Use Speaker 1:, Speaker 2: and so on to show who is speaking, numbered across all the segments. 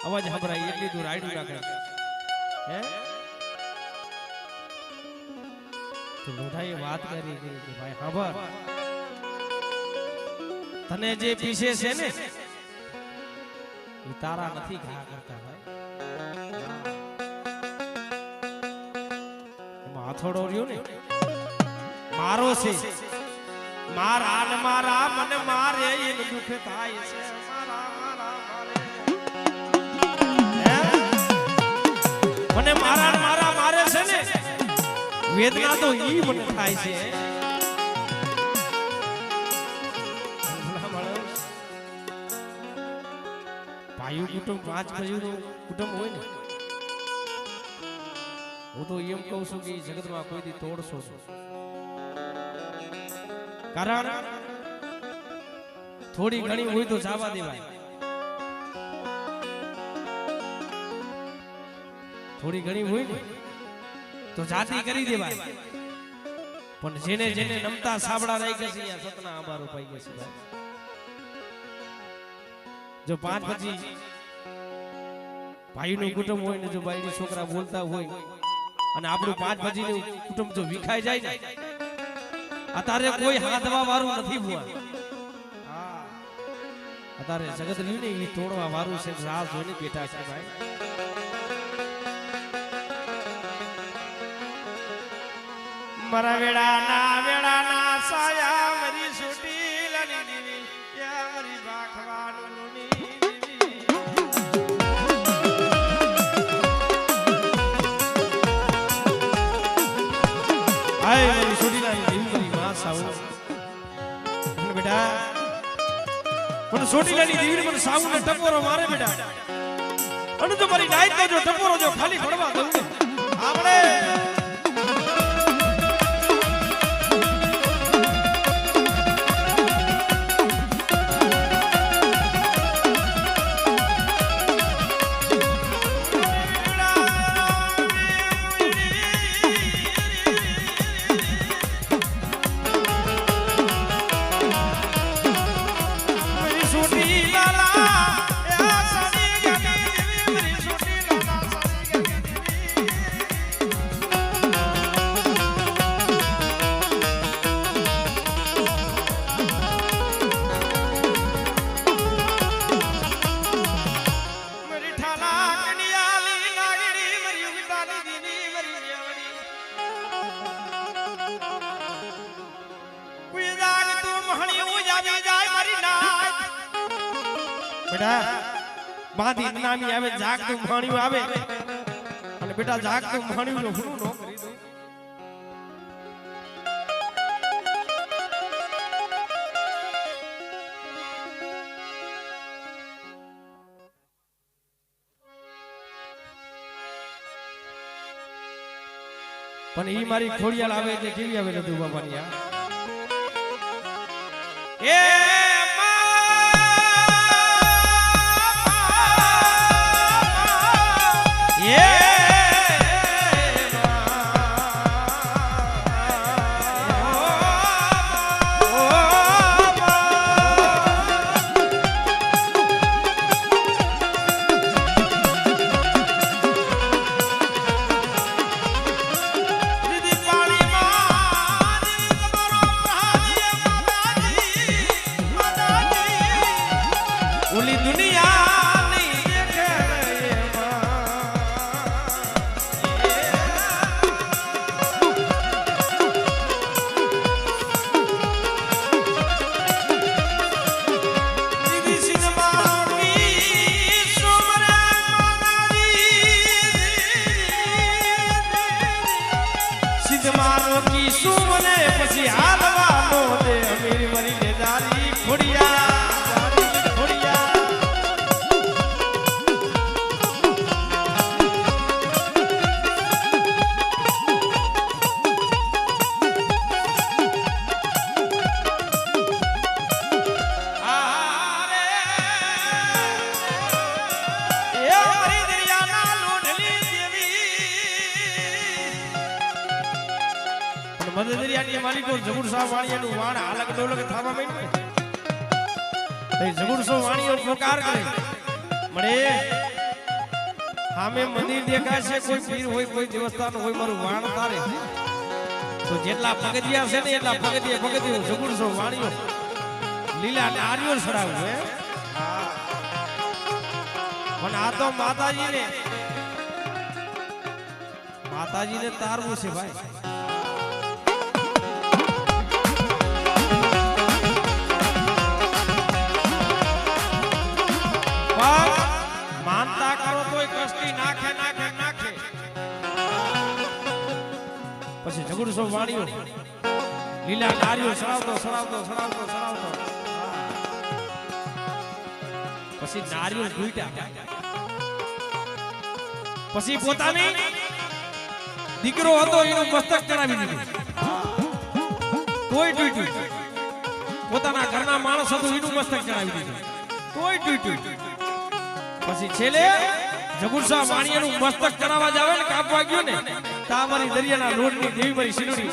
Speaker 1: અવાજ સંભળાય એટલી દૂર આડું ના કરે હે તો લોઢાએ વાત કરી કે ભાઈ સાંભળ તને જે પીછે છે ને એ તારા નથી ઘા કરતા ભાઈ એમાં હથોડો રહ્યો ને મારો છે મારા ને મારા મને મારે એનું દુઃખ થાય છે મને મારા ને મારા મારે છે ને વેદના તો ઈ મને થાય છે ભાઈઓ કુટુંબ 5 ભાઈઓનું કુટુંબ હોય ને હું તો એમ કહું છું કે જગતમાં કોઈ દી તોડશો કારણ થોડી ઘણી હોય તો જવા દેવાય થોડી ઘણી હોય ને તો જાતિ કરી દેવાય પણ જેને જેને નમતા સાબડા રહી ગયા છે યા સતના આંબારો પાઈ ગયા છે જો 5 પછી ભાઈનું કુટુંબ હોય ને જો ભાઈની છોકરા બોલતા હોય અને આપણું 5 પછીનું કુટુંબ જો વિખાઈ જાય ને અત્યારે કોઈ હાથવા વાળું નથી ભુવા અત્યારે જગત રહ્યું ને એ તોડવા વાળું છે રાહ જોઈને બેઠા છે ભાઈ મારા વેળાના સાયા મારી છૂટી લની દીવી યા મારી બાખવાનું ની આય મારી છૂટી લની દીવી મારી માં સાવ બેટા મને છૂટી લની દીવી મને સાવ ને ટકોરો મારે બેટા અને તો મારી નાઈટ જો ટકોરો જો ખાલી પડવા દઉં ને આપણે બેટા બાંધી નામી આવે જાગતું માણ્યું આવે અને બેટા જાગતું માણ્યું નું હું નો કરી દઉં પણ ઈ મારી ખોડિયાલ આવે એટલે કેવી આવે લડુ બાબાની આ એ મદદરિયાની માલિકો જગુર સાહ વાણિયાનું વાણ હાલક ડોલક થાવા માંડ્યું એ જગુર સાહ વાણિયો પોકાર કરે મળે સામે મંદિર દેખાશે, કોઈ પીર હોય, કોઈ દેવસ્થાન હોય, મારું વાણ તારે તો જેટલા પગથિયા છે ને એટલા પગથિયા જગુરસો વાણીઓ લીલા અને આર્યો સડાવું હે. પણ આ તો માતાજીને તારવું છે ભાઈ. માનતા કરો તોય કષ્ટી નાખે. પછી જગુરસો વાણીઓ લીલા નારીઓ સડાવતો પછી નારીઓ ઢૂંઢ્યા. પછી પોતાની દીકરો હતો એનું મસ્તક ચડાવી દીધું. તોય ઢૂંઢ્યું. પોતાના ઘરના માણસ હતું એનું મસ્તક ચડાવી દીધું. તોય ઢૂંઢ્યું. પછી છેલ્લે જગુરસા વાણીયાનું મસ્તક ચડાવવા જાવે ને કાપવા ગયો ને તા મારી દરિયાના રોડની દેવી મારી શિરોડી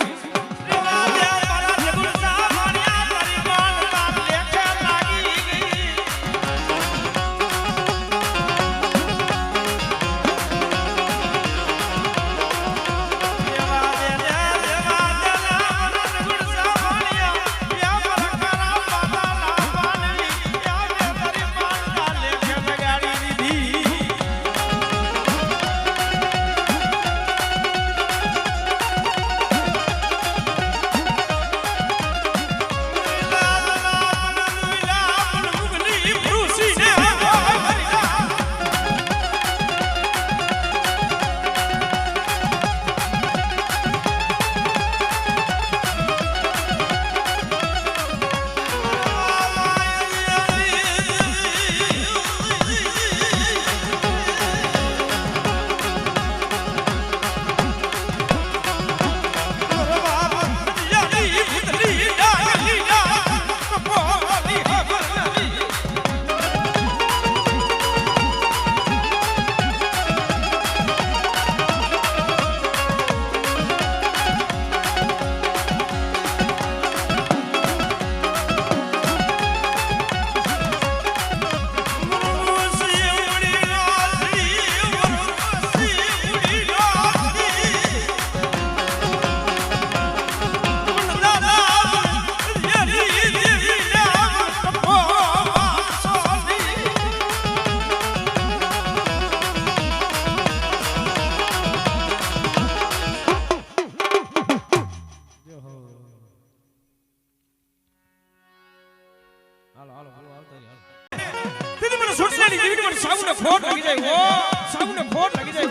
Speaker 1: ખોટ લાગી જાય.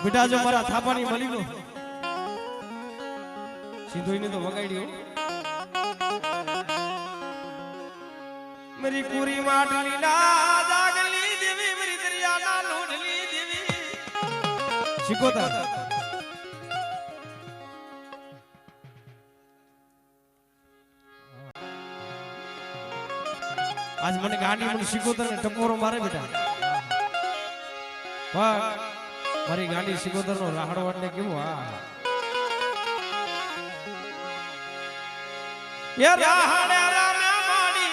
Speaker 1: બેટા જો મારા થાપાની મલીનો સિંધુઈને તો વગાડ્યો मेरी पूरी माटली ना जागली देवी मेरी दरिया ना लोडली देवी शिकोता आज મને ગાડી મને શીખોતર ને ટપોરો મારે બેટા વાહ મારી ગાડી શીખોતર નો રાહડો એટલે કેવો આ યાર રાહડે રામ્યા માડી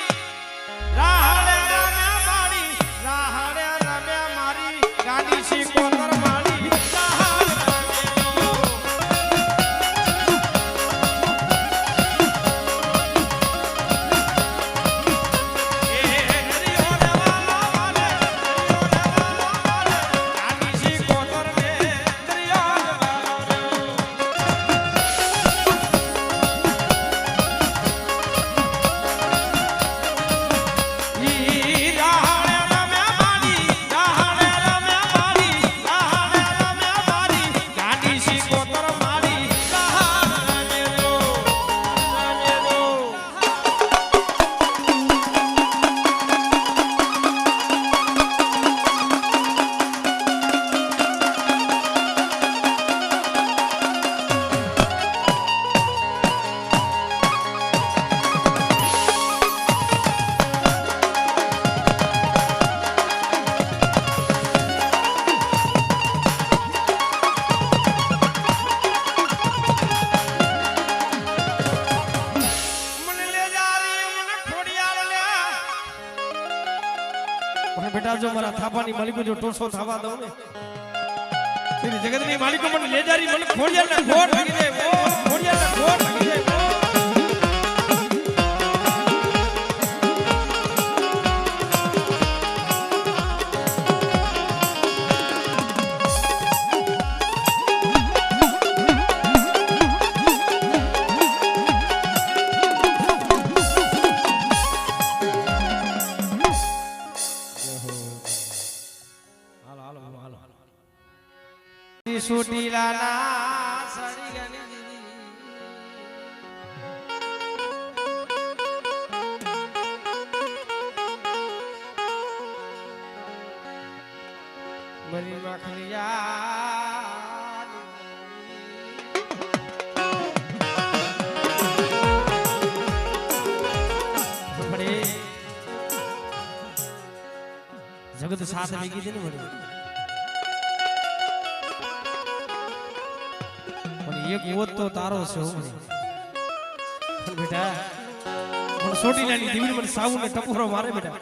Speaker 1: રાહડે રામ્યા માડી રાહડે રામ્યા મારી ગાડી શીખોતર માડી बेटा जो मारा थापानी मालिक जो टोसो थावा दो ने तेरी जगत ની માલિકો મને લેજારી મને ખોડિયા ના ખોડ લાગી જાય ઓ ખોડિયા ના ખોડ લાગી જાય સુટીલા ના સડી ગની મરી મખલિયા બડે જગત સાથ લઈ ગઈ ને બડે એક મોત તો તારો છે પણ બેટા પણ સોટીલાની દીવી મને સાવુ ને ટપોરો મારે બેટા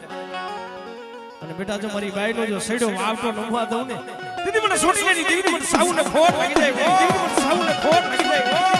Speaker 1: અને બેટા જો મારી બાઈનો જો સડો વાવતો નમવા દઉં ને દીદી મને સોટીલાની દીવી મને સાવુ ને ખોટ લાગી જાય દીદી મને સાવુ ને ખોટ લાગી જાય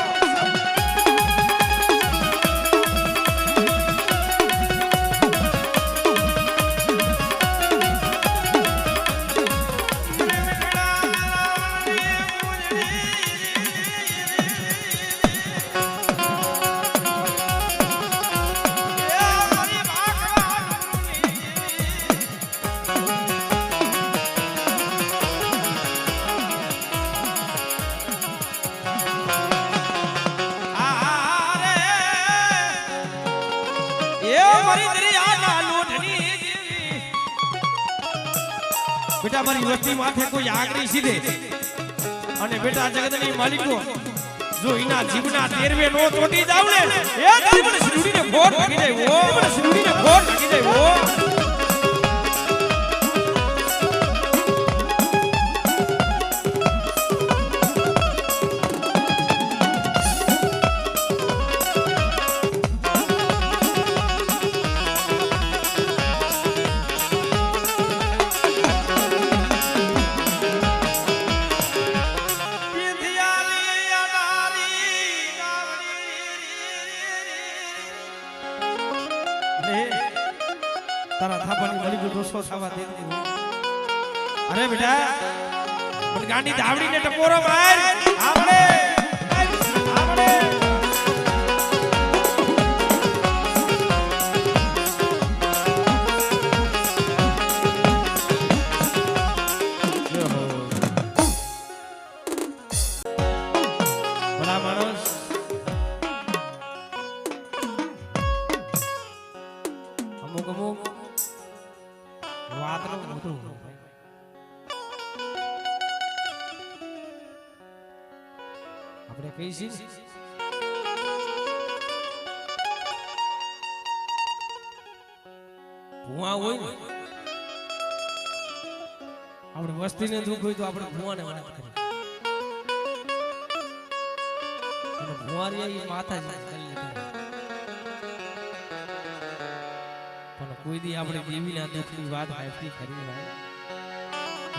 Speaker 1: बेटा मारी वस्ती माथे कोई आगरी सीधे અને બેટા જગતની માલિકો જો ઈના જીવના તેરવે નો તોટી જાવ ને એ તારી મને શરૂડીને ખોટ લાગી જાય ઓ મને શરૂડીને ખોટ લાગી જાય ઓ तारा थापानी मली को दोस्तों सावा दे दी अरे बेटा मन गांडी धावड़ी ने टपोरो मार आपने आपने बड़ा मानस કઈ છે ભૂવા હોય ને આપણે વસ્તીને દુઃખ હોય તો આપણે ભૂવાને વાત કરીએ અને ભૂવારી માતાજી પણ કોઈ દી આપણે દેવીના દુઃખની વાત હાઈફી કરી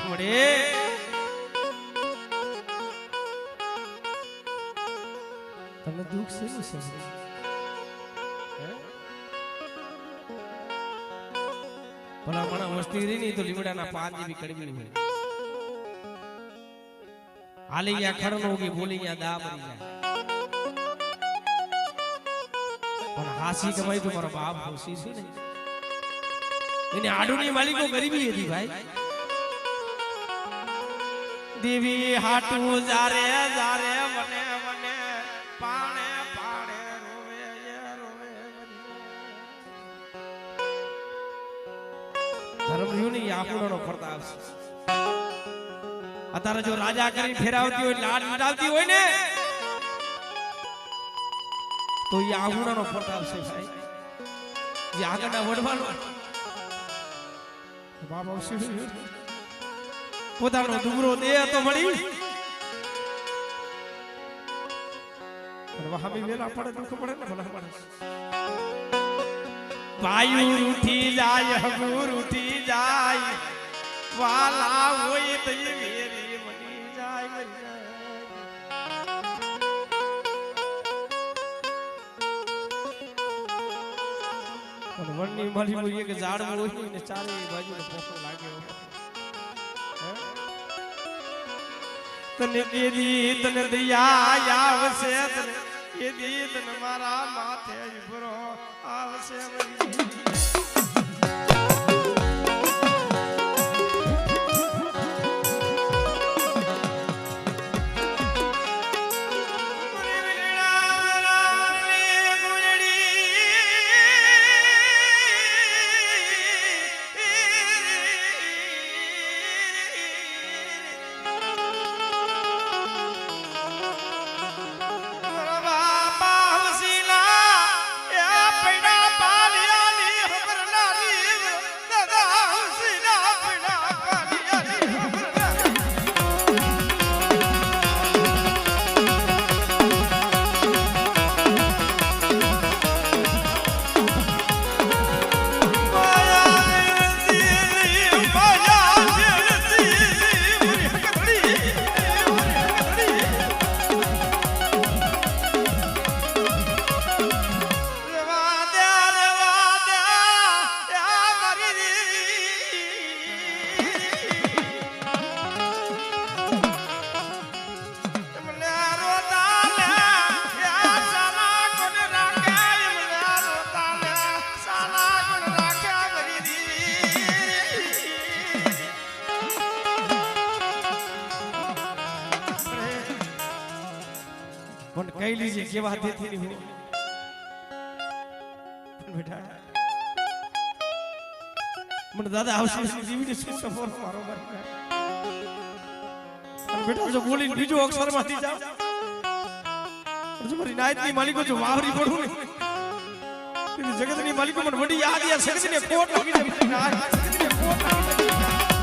Speaker 1: મળે તમને દુઃખ છે ને ભલા મને વસ્તી રહી નહીં તો લીમડાના પાન જેવી કડવી હોય હાલી ગયા ખડનો કે બોલી ગયા દા મરી ગયા પણ હાસી કમાઈ તો મારો બાપ ખુશી છે ને એને આડુની માલિકો ગરીબી હતી ભાઈ દેવી હાટુ જારે જારે મને મને પાણે પાણે રોવે રોવે ધર્મયુની આપણોનો પ્રતાપ છે અત્યારે જો રાજા કરી ફેરાવતી હોય લાડ લડાવતી હોય ને તો એ આવુણાનો પ્રતાપ છે ભાઈ જે આગળના વડવાનો બાબા પોતાનો ડુંગરો દે તો મળી વહામી વેલા પડે દુઃખ પડે ને ભલા પડે વાયુ રૂઠી જાય હગુર ઉઠી જાય વાલા હોય તો મેરી મની જાય મરી જાય પણ વણની મારી મોય કે ઝાડવું હોય ને ચારે બાજુનો પોખો લાગ્યો તને દેવી તને દયા આવશે તને એ દી તને મારા માથે ઉભરો આવશે પણ કઈ લીજે કેવા દેતી ની હો બેટા મને દાદા આવશે જીવીને શું સફર મારો મારી બેટા જો બોલીને બીજો અક્ષર માંથી જાવ જો મારી નાયતની માલિકો જો વાવરી પડું ને જગતની માલિકો મને વડી યાદ યા સગતને કોટ લાગી જાય ના સગતને કોટ લાગી જાય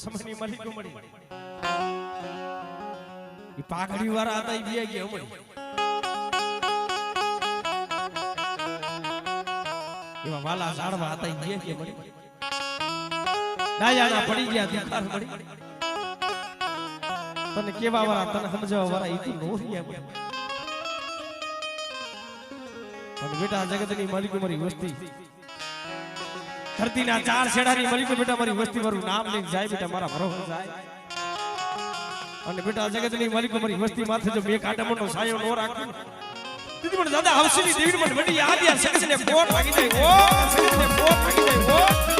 Speaker 1: સમયની માલિકો મળી ઈ પાઘડી વાળા હતા ઈ બી ગયા મળી એવા વાલા ઝાડવા હતા ઈ બી ગયા મળી ડાયાના પડી ગયા દીકાર મળી તને કેવા વાળા તને સમજાવવા વાળા ઈ તો નો રહ્યા મળી અને બેટા જગતની માલિકો મારી વસ્તી ધરતીના ચાર છેડાની માલિકો બેટા મારી વસ્તી મારું નામ લઈને જાય બેટા મારા ભરોસે જાય અને બેટા જગતની માલિકો મારી વસ્તી માથે જો બે કાંટામણનો સાયો નો રાખું દીદી મને દાદા હવસીની દેવી મને વડી યાદ યાર સગસને બોટ લાગી જાય ઓ સગસને બોટ લાગી જાય ઓ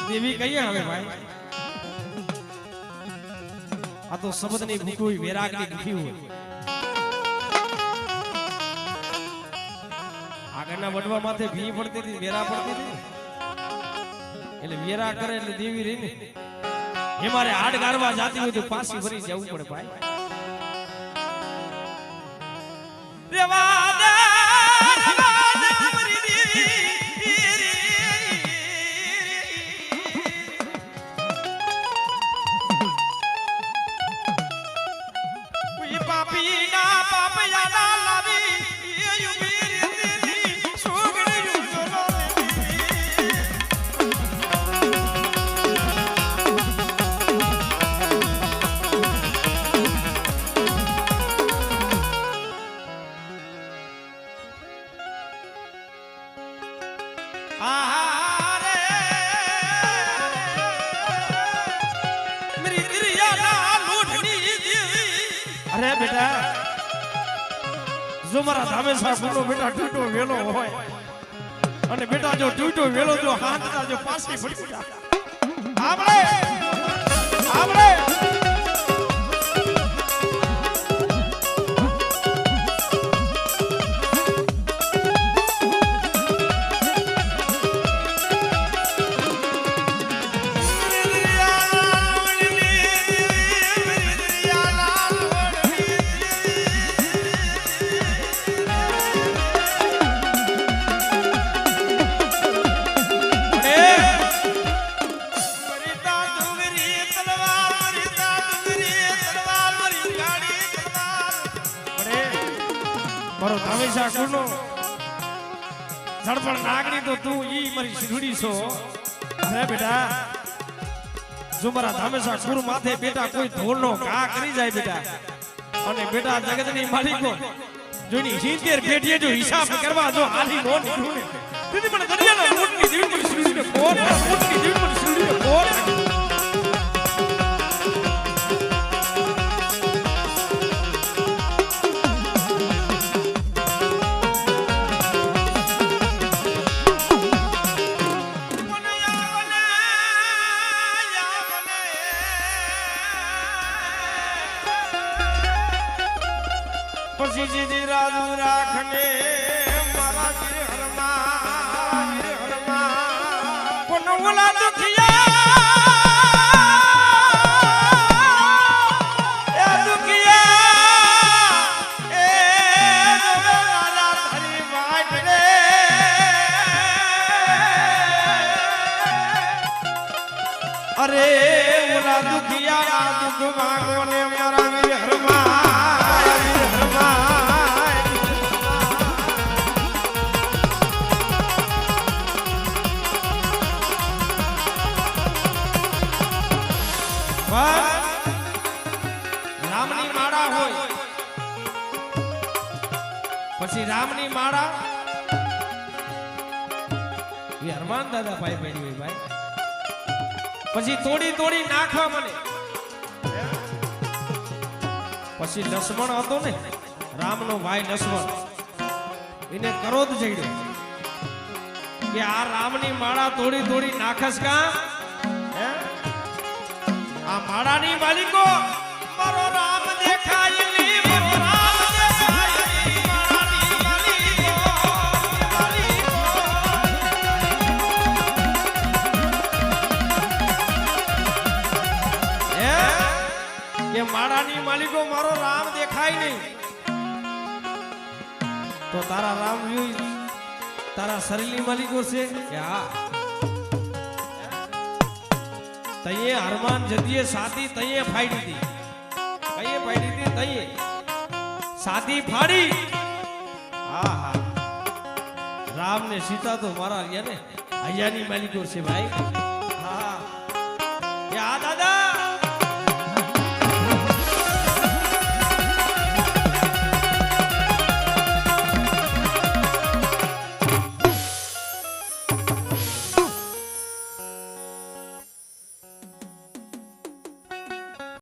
Speaker 1: દેવી કહીએ હવે ભાઈ આ તો શબ્દની ભૂખ હોય વૈરાગની ભૂખી હોય આગળના વડવા માથે ભી પડતી હતી વેરા પડતી હતી એટલે વેરા કરે એટલે દેવી રહી ને એ મારે હાડ ગારવા જાતી હોય તો પાછી ભરી જવું પડે ભાઈ રેવા દે મારી દેવી અરે બેટા જો મારા ધામેસા ગુનો બેટા ટૂટો વેલો હોય અને બેટા જો ટૂટો વેલો જો હાથના જો પાછી પડી જાય આપણે મારો ધામેસા ગુનો ધડપણ નાગણી તો તું ઈ મારી શીખડી છો અરે બેટા જો મારા ધામેસા ગુરુ માથે બેટા કોઈ ધોળનો ઘા કરી જાય બેટા અને બેટા જગતની માલિકો જોની 70 પેઢીએ જો હિસાબ કરવા જો હાલી નો નીકળું ને દીદી મને દરિયાના મોટની દેવી મને શીખડીને કોટ મોટની દેવી મને શીખડીને કોટ પછી જીજી રાજુ રાખને મારા હરમાં કોણ ઓલા દુખિયા એ દુખિયા એ રાજા તારી વાટ રે અરે ઓલા દુખિયા દુખ માંગો ને મારા હરમાં રામની માળા હોય પછી રામની માળા એ હરમાન દાદા ભાઈ બેડી હોય ભાઈ પછી તોડી નાખવા મને પછી લક્ષ્મણ હતો ને રામનો ભાઈ લક્ષ્મણ એને ક્રોધ ચડ્યો કે આ રામની માળા તોડી નાખસ કા આ માળાની માલિકો મારો રામ દેખાય ની મારો રામ દેખાય ની માળાની માલિકો કે માળાની માલિકો મારો રામ દેખાય નહીં તો તારા રામ તારા શરીરની માલિકો છે કે હા તઈએ હરમાન જદીએ સાથી તઈએ ફાડી હતી કઈએ ફાડી હતી તઈએ સાથી ફાડી હા હા રામ ને સીતા તો મારા અહીંયા ને અહીંયાની માલિકો છે ભાઈ હા યા દાદા